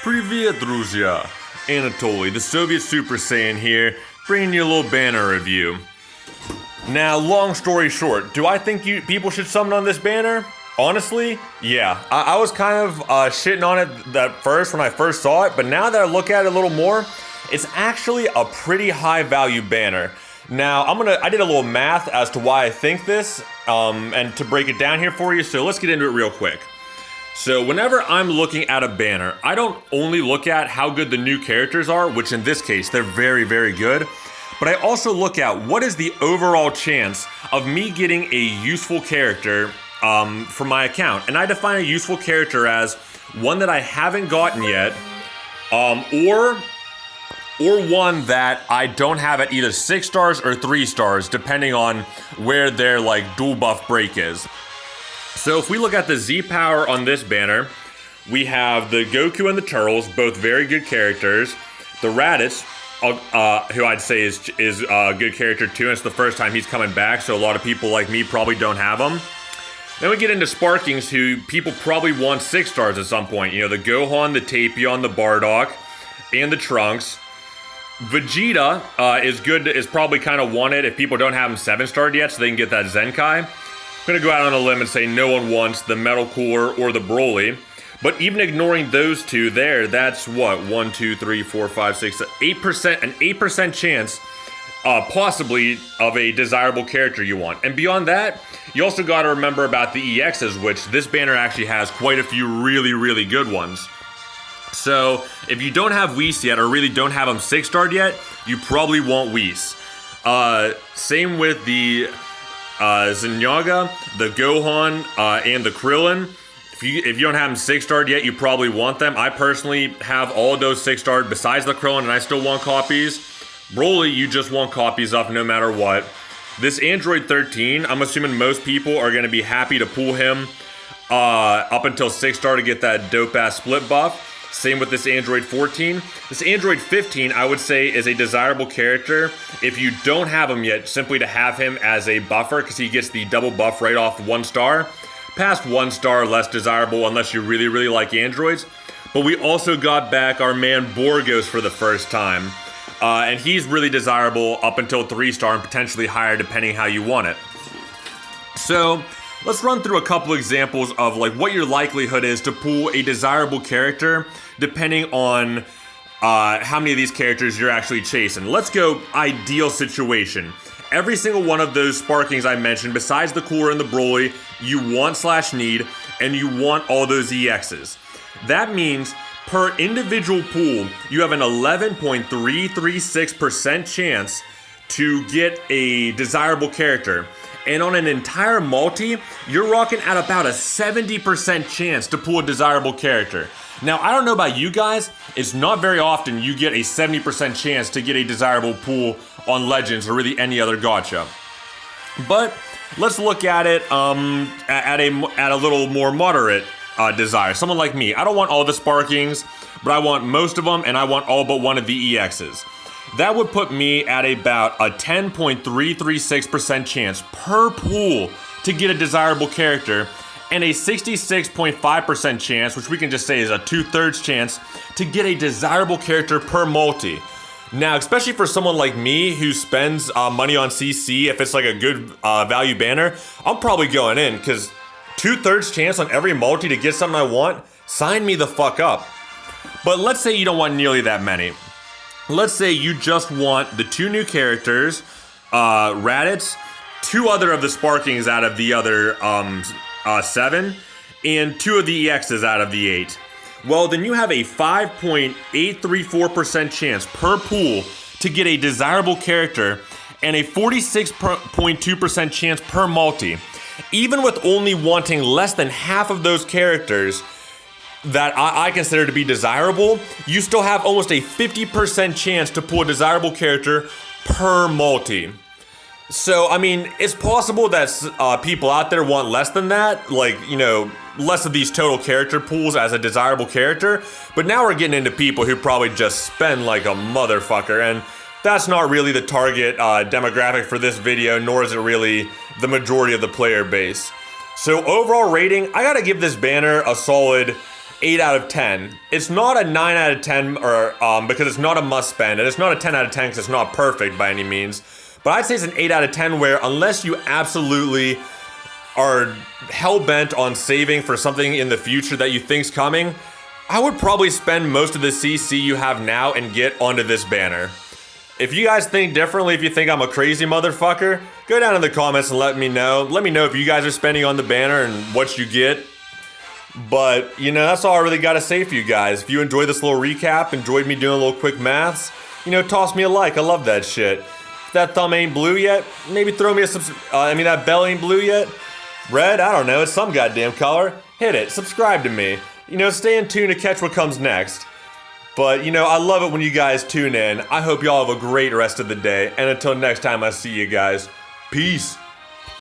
Привет, друзья! Anatoly, the Soviet Super Saiyan here, bringing you a little banner review. Now, long story short, do I think people should summon on this banner? Honestly, yeah. I was kind of shitting on it at first when I first saw it, but now that I look at it a little more, it's actually a pretty high value banner. Now, I did a little math as to why I think this, and to break it down here for you, so let's get into it real quick. So whenever I'm looking at a banner, I don't only look at how good the new characters are, which in this case, they're very, very good, but I also look at what is the overall chance of me getting a useful character for my account. And I define a useful character as one that I haven't gotten yet, or one that I don't have at either 6 stars or 3 stars, depending on where their dual buff break is. So if we look at the Z power on this banner, we have the Goku and the Turles, both very good characters. The Raditz, who I'd say is a good character too, and it's the first time he's coming back, so a lot of people like me probably don't have him. Then we get into Sparkings, who people probably want 6 stars at some point. You know, the Gohan, the Tapion, the Bardock, and the Trunks. Vegeta is probably kind of wanted if people don't have him 7-starred yet, so they can get that Zenkai. I'm going to go out on a limb and say no one wants the Metal Cooler or the Broly. But even ignoring those two there, that's what? 1, 2, 3, 4, 5, 6, 8%, an 8% chance possibly of a desirable character you want. And beyond that, you also got to remember about the EXs, which this banner actually has quite a few really, really good ones. So if you don't have Whis yet, or really don't have them 6-starred yet, you probably want Whis. Same with the Zenyatta, the Gohan, and the Krillin. If you don't have them 6-starred yet, you probably want them. I personally have all of those 6-starred besides the Krillin, and I still want copies. Broly, you just want copies of no matter what. This Android 13, I'm assuming most people are going to be happy to pull him up until 6-star to get that dope-ass split buff. Same with this Android 14. This Android 15, I would say, is a desirable character if you don't have him yet, simply to have him as a buffer, because he gets the double buff right off 1 star. Past 1 star, less desirable unless you really, really like androids. But we also got back our man Borgos for the first time. And he's really desirable up until 3-star and potentially higher depending how you want it. So let's run through a couple examples of what your likelihood is to pull a desirable character depending on how many of these characters you're actually chasing. Let's go ideal situation. Every single one of those Sparkings I mentioned, besides the Cooler and the Broly, you want/need, and you want all those EXs. That means per individual pool, you have an 11.336% chance to get a desirable character. And on an entire multi, you're rocking at about a 70% chance to pull a desirable character. Now, I don't know about you guys, it's not very often you get a 70% chance to get a desirable pool on Legends or really any other gacha. But let's look at it at a little more moderate desire. Someone like me, I don't want all the Sparkings, but I want most of them, and I want all but one of the EXs. That would put me at about a 10.336% chance per pool to get a desirable character, and a 66.5% chance, which we can just say is a 2/3 chance, to get a desirable character per multi. Now, especially for someone like me who spends money on CC, if it's a good value banner, I'm probably going in, because 2/3 chance on every multi to get something I want, sign me the fuck up. But let's say you don't want nearly that many. Let's say you just want the 2 new characters, Raditz, 2 other of the Sparkings out of the other 7, and 2 of the EXs out of the 8. Well, then you have a 5.834% chance per pool to get a desirable character, and a 46.2% chance per multi. Even with only wanting less than half of those characters that I consider to be desirable, you still have almost a 50% chance to pull a desirable character per multi. So, I mean, it's possible that people out there want less than that, less of these total character pools as a desirable character, but now we're getting into people who probably just spend like a motherfucker, and that's not really the target demographic for this video, nor is it really the majority of the player base. So overall rating, I gotta give this banner a solid 8 out of 10. It's not a 9 out of 10 or because it's not a must spend, and it's not a 10 out of 10 because it's not perfect by any means. But I'd say it's an 8 out of 10 where unless you absolutely are hell-bent on saving for something in the future that you think's coming, I would probably spend most of the CC you have now and get onto this banner. If you guys think differently, if you think I'm a crazy motherfucker, go down in the comments and let me know. Let me know if you guys are spending on the banner and what you get. But, you know, that's all I really gotta say for you guys. If you enjoyed this little recap, enjoyed me doing a little quick maths, you know, toss me a like. I love that shit. If that thumb ain't blue yet, maybe throw me a that bell ain't blue yet. Red? I don't know. It's some goddamn color. Hit it. Subscribe to me. You know, stay in tune to catch what comes next. But, you know, I love it when you guys tune in. I hope y'all have a great rest of the day. And until next time I see you guys, peace.